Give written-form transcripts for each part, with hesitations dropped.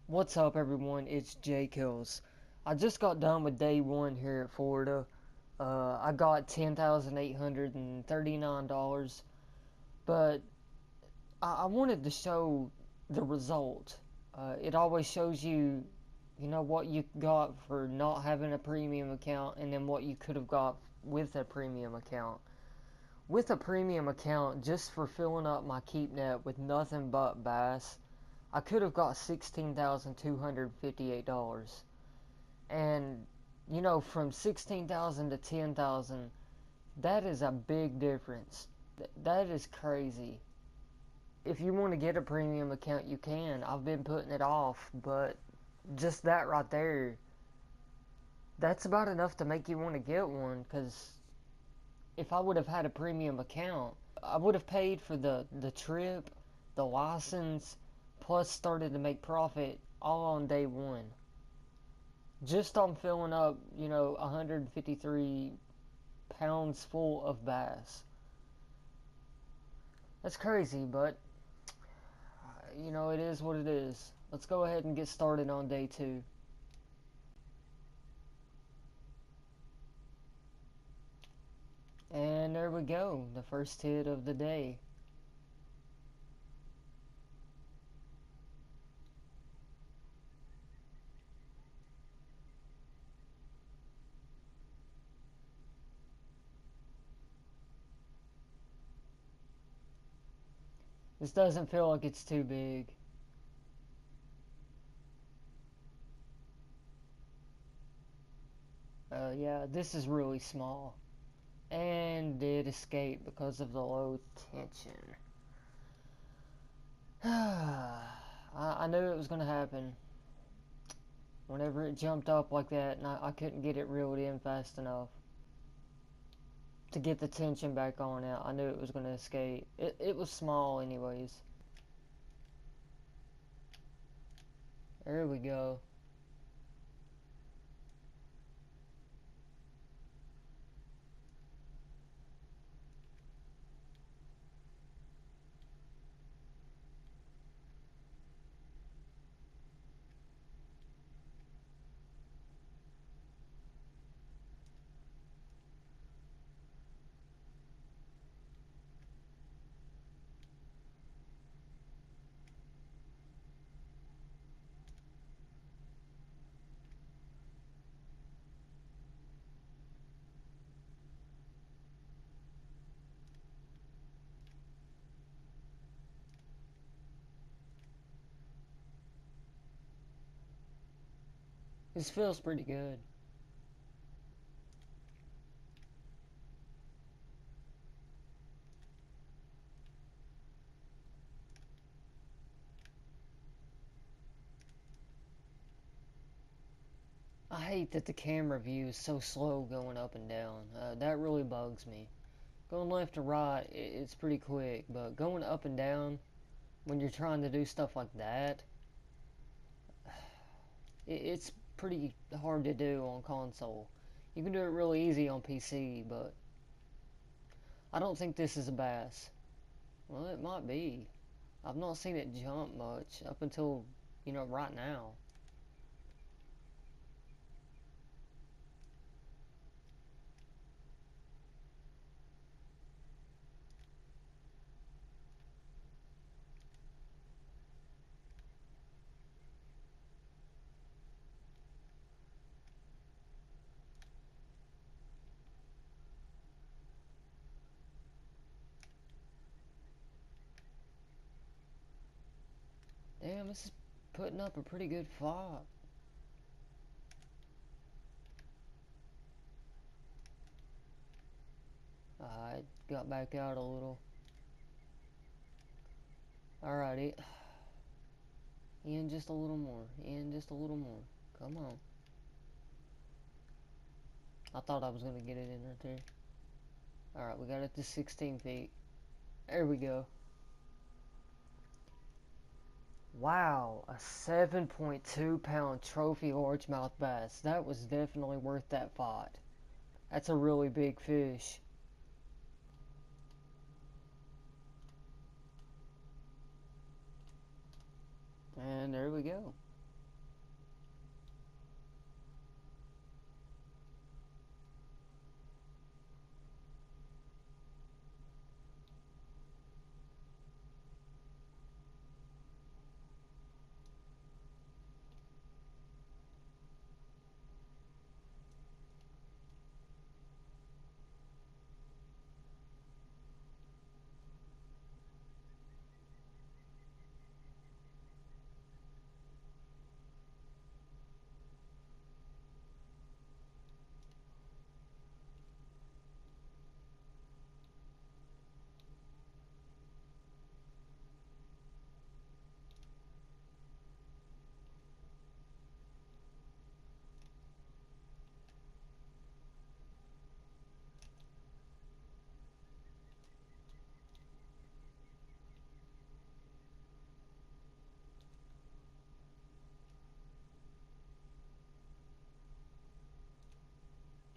What's up, everyone? It's J Kills. I just got done with day one here at Florida. I got $10,839, but I wanted to show the result. It always shows you, what you got for not having a premium account, and then what you could have got with a premium account. With a premium account, just for filling up my keep net with nothing but bass, I could have got $16,258. And, from 16,000 to 10,000, that is a big difference. That is crazy. If you want to get a premium account, you can. I've been putting it off, but just that right there, that's about enough to make you want to get one. Because if I would have had a premium account, I would have paid for the trip, the license, plus started to make profit all on day one. Just on filling up, 153 pounds full of bass. That's crazy, but, it is what it is. Let's go ahead and get started on day two. And there we go, the first hit of the day. This doesn't feel like it's too big. Yeah, this is really small. And did escape because of the low tension. I knew it was going to happen. Whenever it jumped up like that and I couldn't get it reeled in fast enough to get the tension back on it, I knew it was going to escape. It was small anyways. There we go. This feels pretty good. I hate that the camera view is so slow going up and down. That really bugs me. Going left to right, it's pretty quick, but going up and down when you're trying to do stuff like that, it's pretty hard to do on console. You can do it really easy on PC, but I don't think this is a bass. Well, it might be. I've not seen it jump much up until, right now. Damn, this is putting up a pretty good fight. I got back out a little. Alrighty. In just a little more. In just a little more. Come on. I thought I was going to get it in right there. Alright, we got it to 16 feet. There we go. Wow, a 7.2 pound trophy largemouth bass. That was definitely worth that fight. That's a really big fish. And there we go.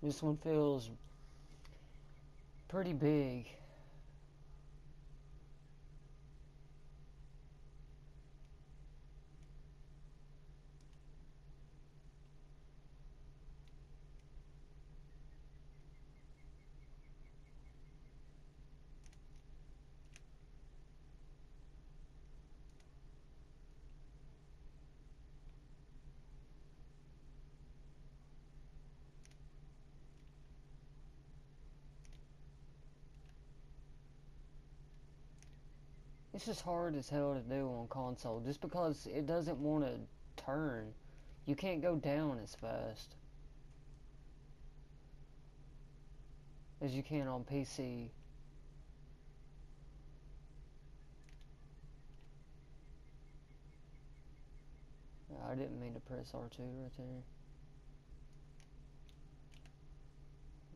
This one feels pretty big. It's just hard as hell to do on console just because it doesn't want to turn. You can't go down as fast as you can on PC. I didn't mean to press R2 right there.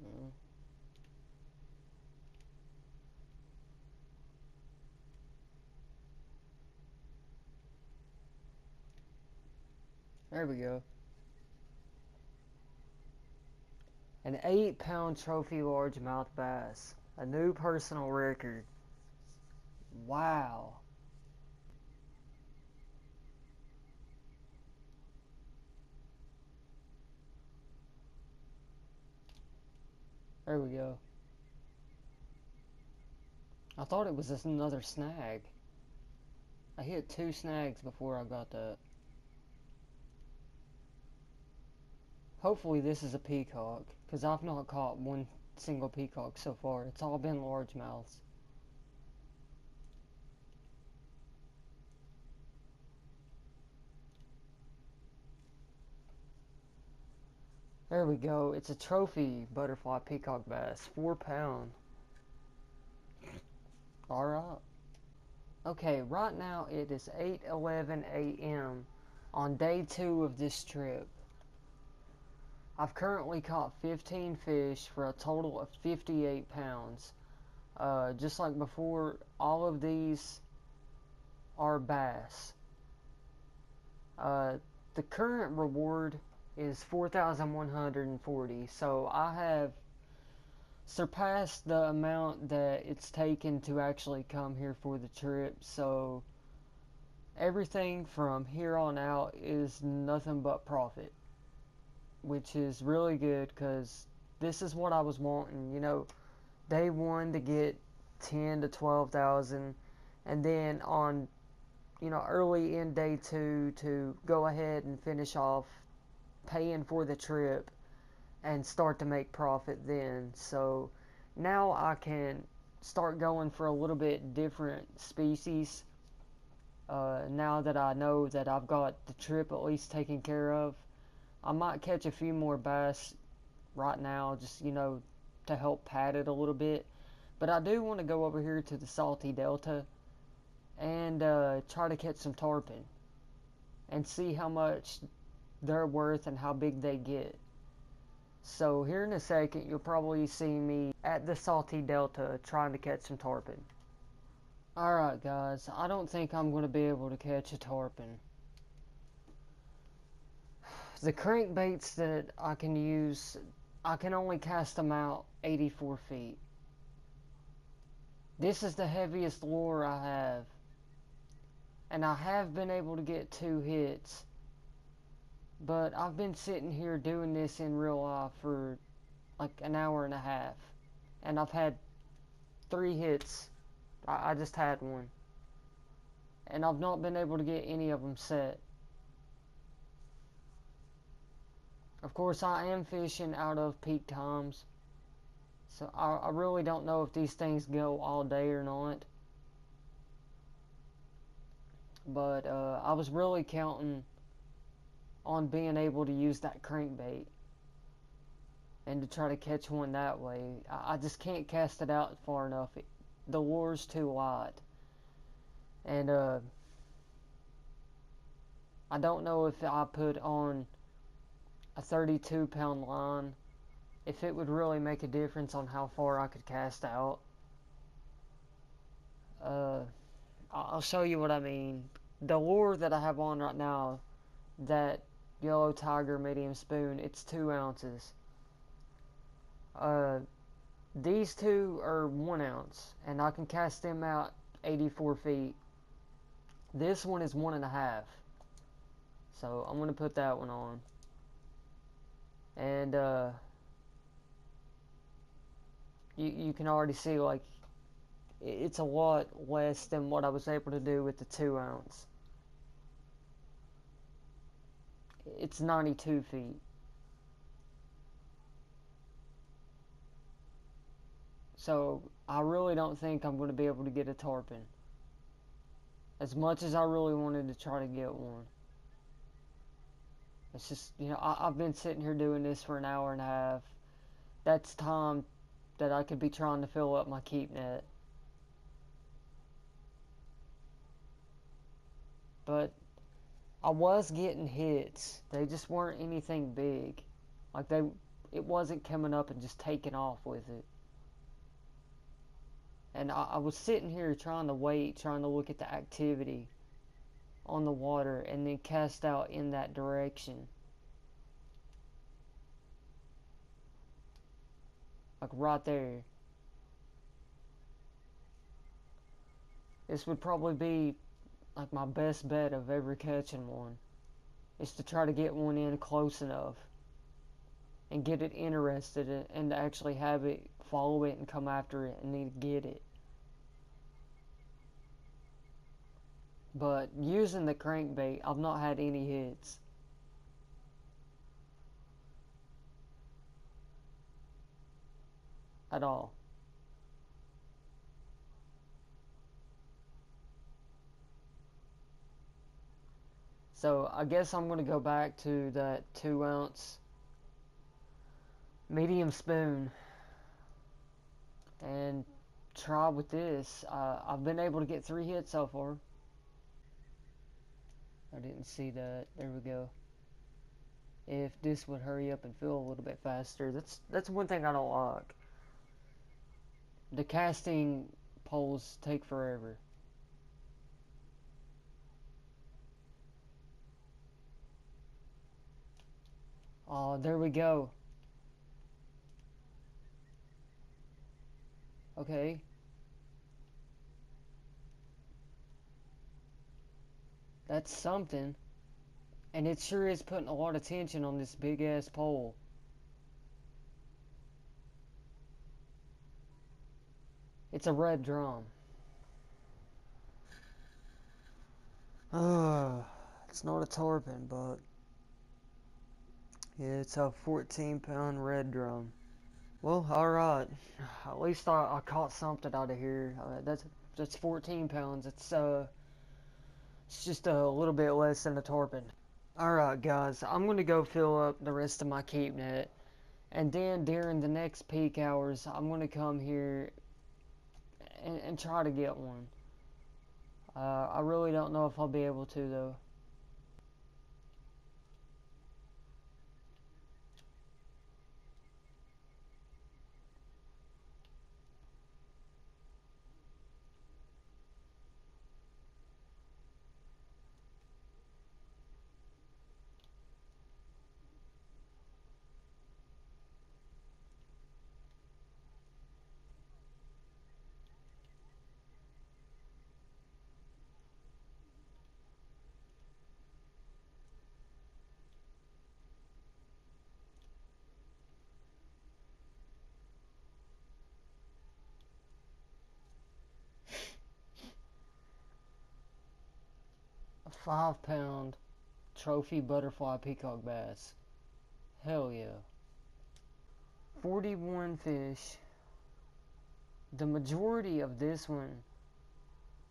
Mm. There we go. An 8-pound trophy largemouth bass. A new personal record. Wow. There we go. I thought it was just another snag. I hit 2 snags before I got that. Hopefully this is a peacock, because I've not caught one single peacock so far. It's all been largemouths. There we go. It's a trophy butterfly peacock bass. 4 pound. Alright. Okay, right now it is 8:11 a.m. on day 2 of this trip. I've currently caught 15 fish for a total of 58 pounds. Just like before, all of these are bass. The current reward is 4,140, so I have surpassed the amount that it's taken to actually come here for the trip, so everything from here on out is nothing but profit, which is really good because this is what I was wanting, you know, day 1 to get 10 to 12,000, and then on, you know, early in day 2 to go ahead and finish off paying for the trip and start to make profit then. So now I can start going for a little bit different species. Now that I know that I've got the trip at least taken care of, I might catch a few more bass right now, just, you know, to help pad it a little bit. But I do want to go over here to the Salty Delta and try to catch some tarpon and see how much they're worth and how big they get. So here in a second you'll probably see me at the Salty Delta trying to catch some tarpon. Alright guys, I don't think I'm going to be able to catch a tarpon. The crankbaits that I can use, I can only cast them out 84 feet. This is the heaviest lure I have. And I have been able to get 2 hits. But I've been sitting here doing this in real life for like an hour and a half. And I've had 3 hits. I just had one. And I've not been able to get any of them set. Of course, I am fishing out of peak times. So I really don't know if these things go all day or not. But I was really counting on being able to use that crankbait and to try to catch one that way. I just can't cast it out far enough. The lure's too light. And I don't know if I put on a 32-pound line, if it would really make a difference on how far I could cast out. I'll show you what I mean. The lure that I have on right now, that Yellow Tiger medium spoon, it's 2 ounces. Uh, these two are 1 ounce, and I can cast them out 84 feet. This one is 1.5, so I'm gonna put that one on. And you can already see, like, it's a lot less than what I was able to do with the 2 ounce. It's 92 feet. So I really don't think I'm going to be able to get a tarpon. As much as I really wanted to try to get one. It's just, I've been sitting here doing this for an hour and a half. That's time that I could be trying to fill up my keep net. But I was getting hits. They just weren't anything big. Like, it wasn't coming up and just taking off with it. And I was sitting here trying to wait, trying to look at the activity on the water, and then cast out in that direction. Like right there. This would probably be like my best bet of ever catching one. Is to try to get one in close enough. And get it interested and to actually have it follow it and come after it and then get it. But using the crankbait, I've not had any hits. At all. So I guess I'm going to go back to that 2 ounce medium spoon and try with this. I've been able to get 3 hits so far. I didn't see that. There we go. If this would hurry up and fill a little bit faster. That's one thing I don't like. The casting poles take forever. Oh, there we go. Okay. That's something. And it sure is putting a lot of tension on this big ass pole. It's a red drum. It's not a tarpon, but yeah, it's a 14-pound red drum. Well, alright. At least I caught something out of here. That's 14 pounds. It's just a little bit less than a tarpon. Alright, guys. I'm going to go fill up the rest of my keep net. And then during the next peak hours, I'm going to come here and try to get one. I really don't know if I'll be able to, though. A 5-pound trophy butterfly peacock bass. Hell yeah. 41 fish. The majority of this one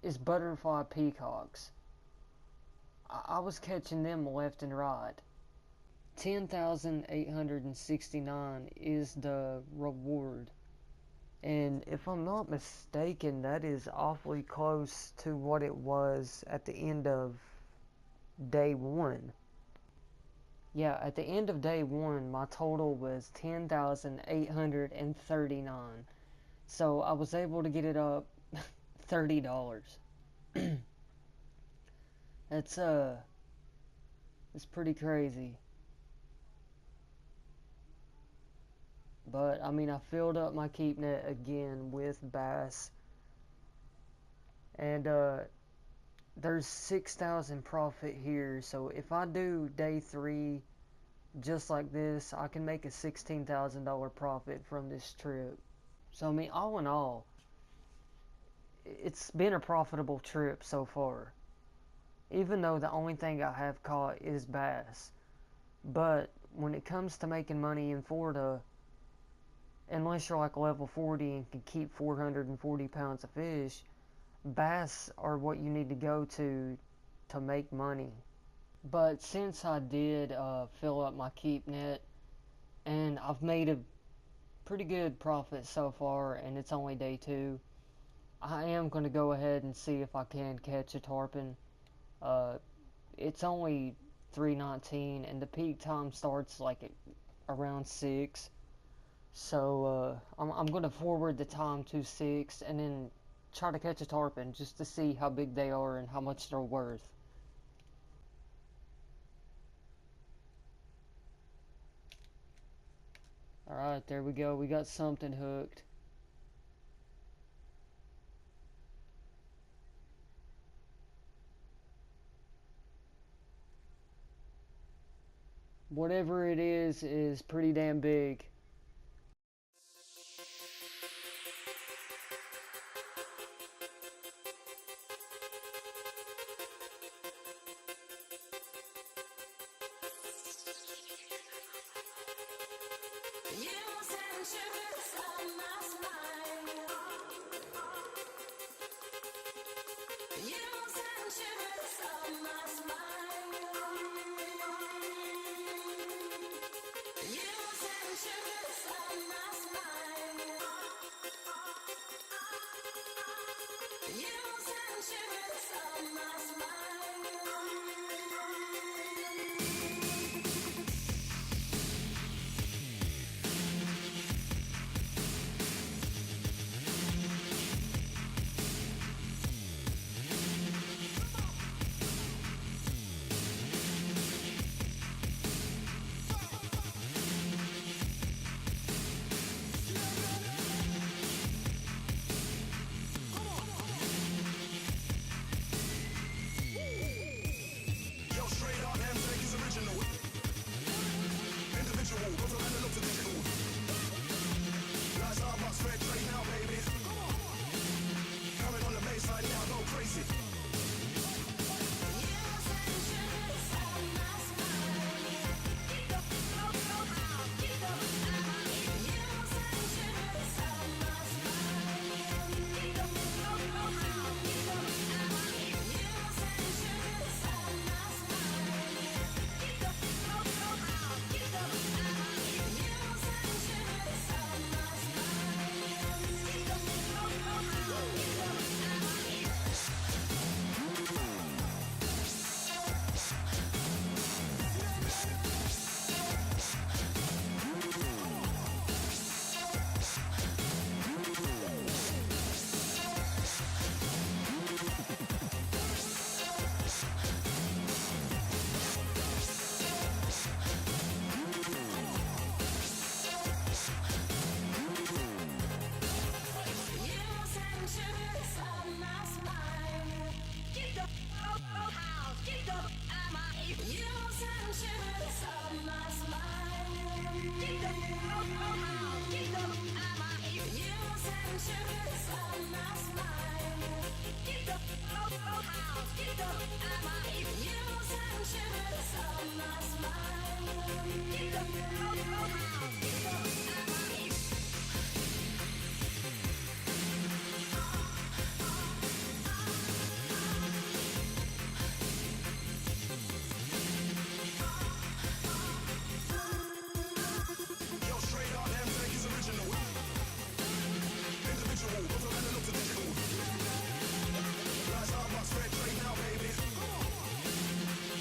is butterfly peacocks. I was catching them left and right. 10,869 is the reward. And if I'm not mistaken, that is awfully close to what it was at the end of day 1. Yeah, at the end of day 1, my total was 10,839. So I was able to get it up $30. That's it's pretty crazy. But I mean, I filled up my keep net again with bass, and there's 6,000 profit here. So if I do day 3 just like this, I can make a $16,000 profit from this trip. So I mean, all in all, it's been a profitable trip so far. Even though the only thing I have caught is bass. But when it comes to making money in Florida, unless you're like level 40 and can keep 440 pounds of fish, bass are what you need to go to make money. But since I did fill up my keep net, and I've made a pretty good profit so far, and it's only day 2, I am going to go ahead and see if I can catch a tarpon. It's only 3:19, and the peak time starts like at around 6. So I'm going to forward the time to 6 and then try to catch a tarpon just to see how big they are and how much they're worth. Alright, there we go. We got something hooked. Whatever it is pretty damn big.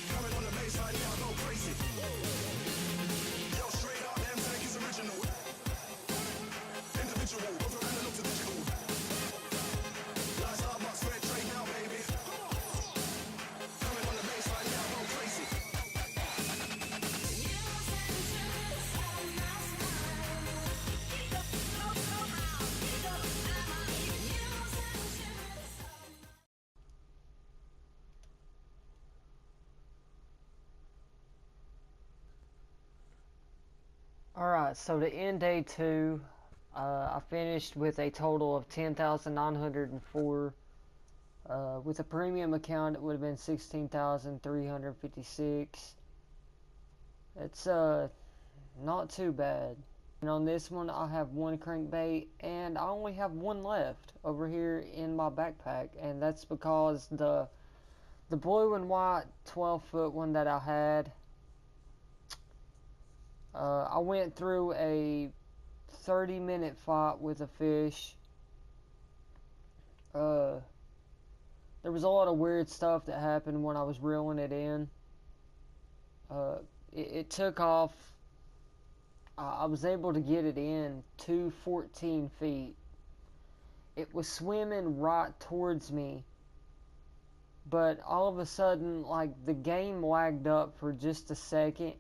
Coming on the baseline, yeah. Alright, so to end day 2, I finished with a total of 10,904. With a premium account, it would have been 16,356. It's not too bad. And on this one, I have one crankbait, and I only have one left over here in my backpack, and that's because the blue and white 12-foot one that I had, I went through a 30-minute fight with a fish. There was a lot of weird stuff that happened when I was reeling it in. It took off. I was able to get it in to 14 feet. It was swimming right towards me, but all of a sudden, like, the game lagged up for just a second,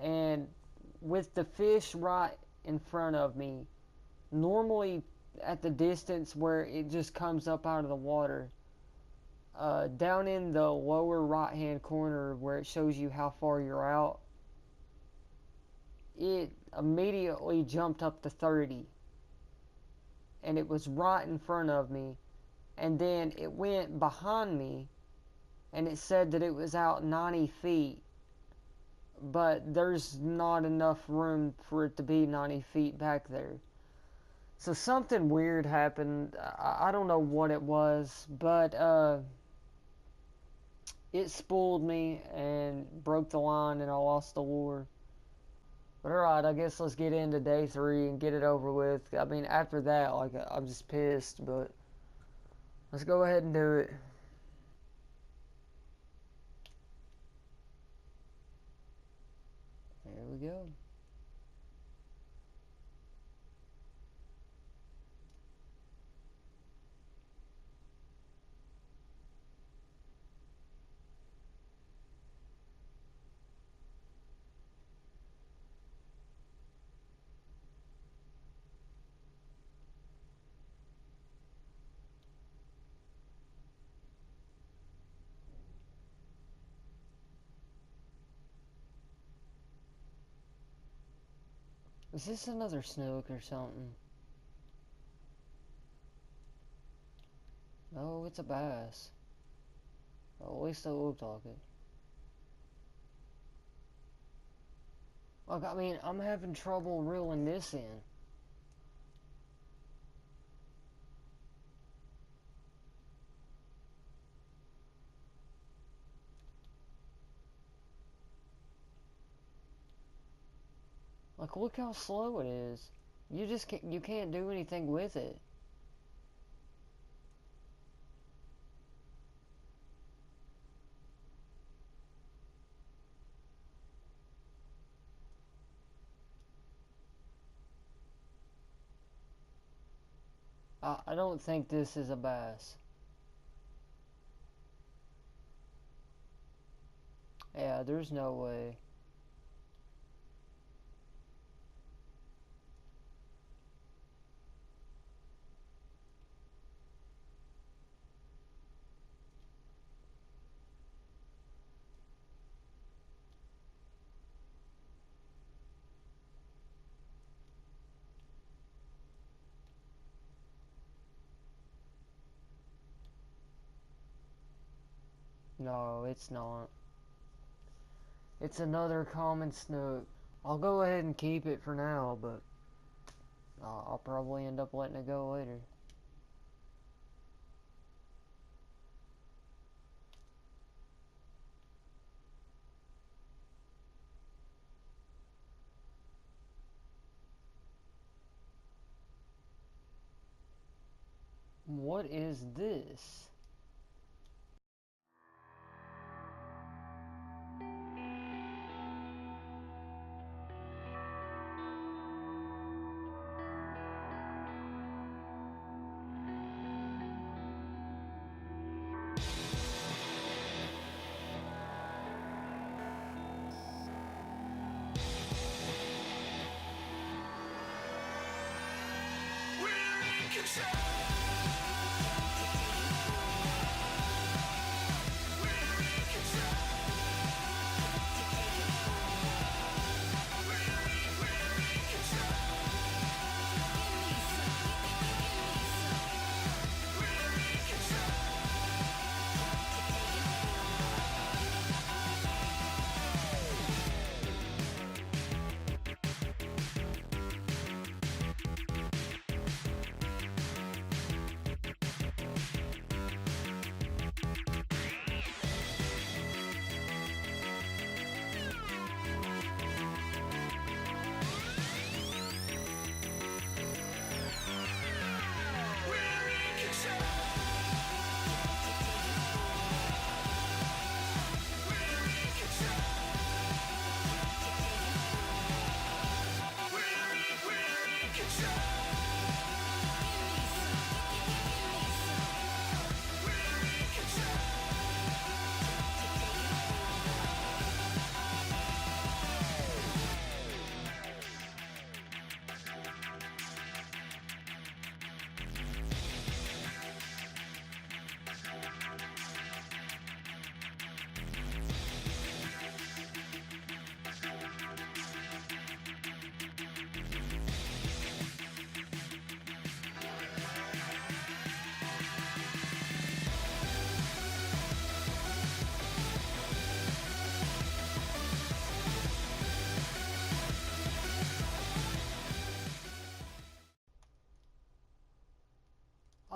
and with the fish right in front of me, normally at the distance where it just comes up out of the water, down in the lower right hand corner where it shows you how far you're out, it immediately jumped up to 30, and it was right in front of me, and then it went behind me, and it said that it was out 90 feet, but there's not enough room for it to be 90 feet back there. So something weird happened. I don't know what it was, but it spooled me and broke the line, and I lost the lure. But alright, I guess let's get into day 3 and get it over with. I mean, after that, like, I'm just pissed, but let's go ahead and do it. There we go. Is this another snook or something? No, it's a bass. Well, at least it looked like it. Like, I mean, I'm having trouble reeling this in. Like, look how slow it is. You can't do anything with it. I don't think this is a bass. Yeah, there's no way. No, it's not. It's another common snook. I'll go ahead and keep it for now, but I'll probably end up letting it go later. What is this?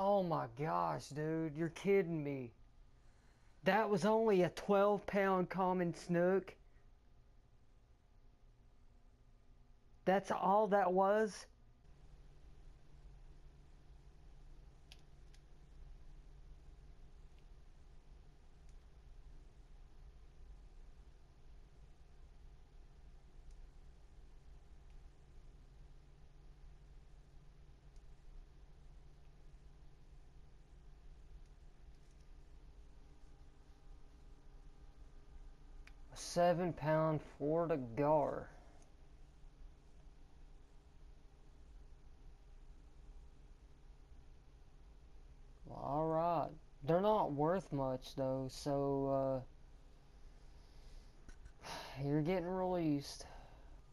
Oh my gosh, dude, you're kidding me. That was only a 12-pound common snook. That's all that was? A 7-pound Florida gar. Well, alright. They're not worth much though, so you're getting released.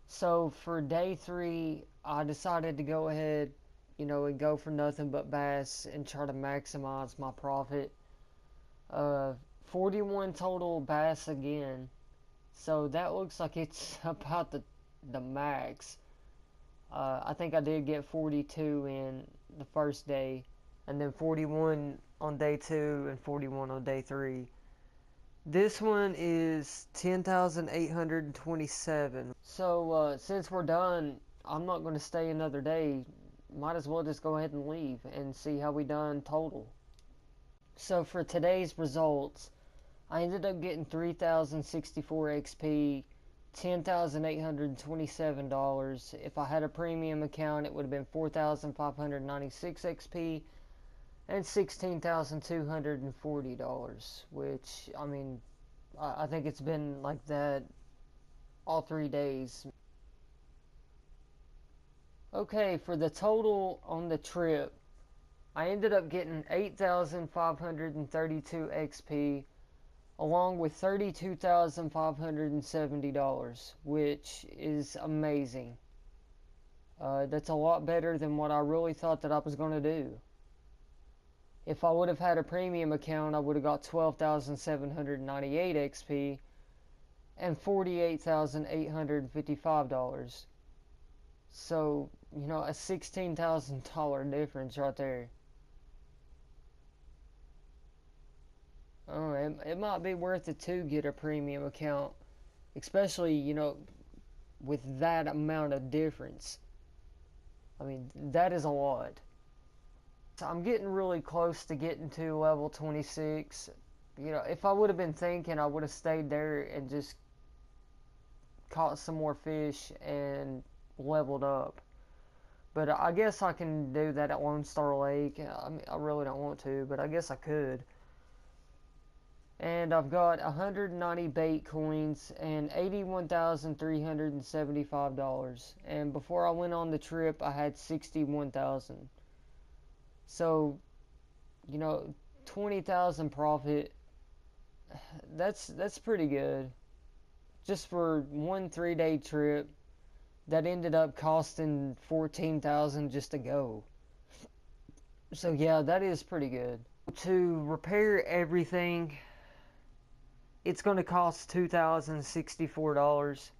So for day 3, I decided to go ahead, and go for nothing but bass and try to maximize my profit. 41 total bass again. So that looks like it's about the max. I think I did get 42 in the first day, and then 41 on day 2 and 41 on day 3. This one is 10,827. So since we're done, I'm not going to stay another day. Might as well just go ahead and leave and see how we done total. So for today's results, I ended up getting 3,064 XP, $10,827. If I had a premium account, it would have been 4,596 XP and $16,240, which, I mean, I think it's been like that all 3 days. Okay, for the total on the trip, I ended up getting 8,532 XP, along with $32,570, which is amazing. That's a lot better than what I really thought that I was going to do. If I would have had a premium account, I would have got 12,798 XP and $48,855. So, a $16,000 difference right there. Oh, it might be worth it to get a premium account, especially, with that amount of difference. I mean, that is a lot. I'm getting really close to getting to level 26. If I would have been thinking, I would have stayed there and just caught some more fish and leveled up. But I guess I can do that at Lone Star Lake. I mean, I really don't want to, but I guess I could. And I've got 190 bait coins and $81,375. And before I went on the trip, I had 61,000. So, 20,000 profit. That's pretty good. Just for one 3-day trip that ended up costing 14,000 just to go. So yeah, that is pretty good. To repair everything, it's going to cost $2,064.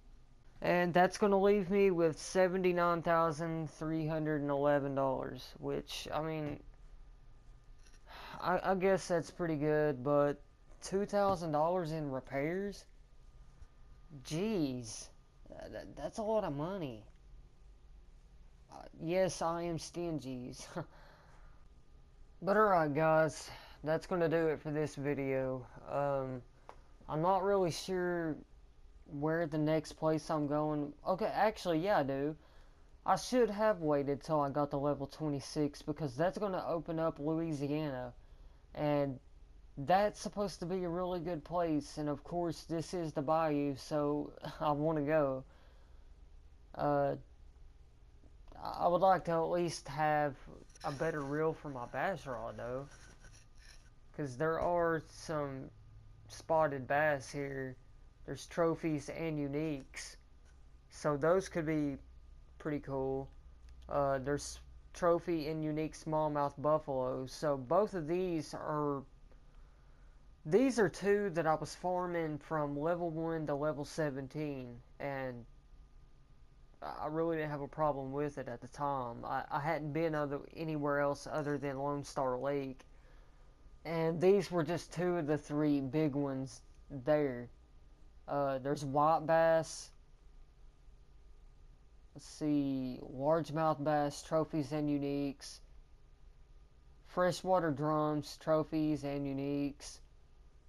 And that's going to leave me with $79,311, which, I mean, I guess that's pretty good, but $2,000 in repairs? Jeez, that's a lot of money. Yes, I am stingy. But alright guys, that's going to do it for this video. I'm not really sure where the next place I'm going. Okay, actually, yeah, I do. I should have waited till I got to level 26 because that's going to open up Louisiana, and that's supposed to be a really good place, and of course this is the bayou, so I want to go. Uh, I would like to at least have a better reel for my bass rod though, because there are some spotted bass here. There's trophies and uniques, so those could be pretty cool. There's trophy and unique smallmouth buffaloes, so both of these are two that I was farming from level 1 to level 17, and I really didn't have a problem with it at the time. I hadn't been anywhere else other than Lone Star Lake, and these were just two of the three big ones there. There's white bass, let's see, largemouth bass, trophies and uniques, freshwater drums, trophies and uniques,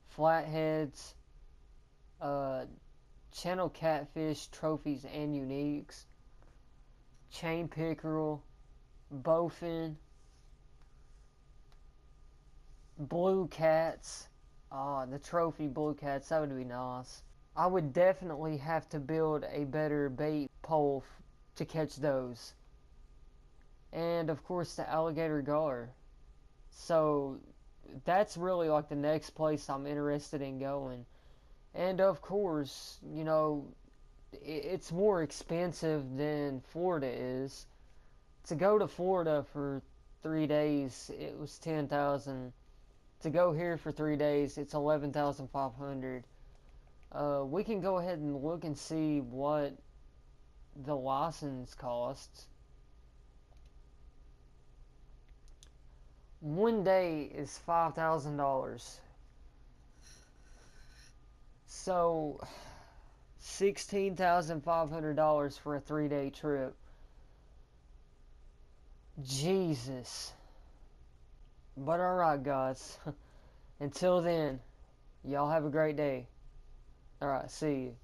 flatheads, uh, channel catfish, trophies and uniques, chain pickerel, bowfin, blue cats. Ah, the trophy blue cats, that would be nice. I would definitely have to build a better bait pole to catch those. And of course the alligator gar. So that's really like the next place I'm interested in going. And of course, you know, it's more expensive than Florida is. To go to Florida for 3 days, it was 10,000. To go here for 3 days, it's 11,500. We can go ahead and look and see what the license costs. One day is $5,000. So $16,500 for a 3-day trip. Jesus. But alright, guys. Until then, y'all have a great day. Alright, see you.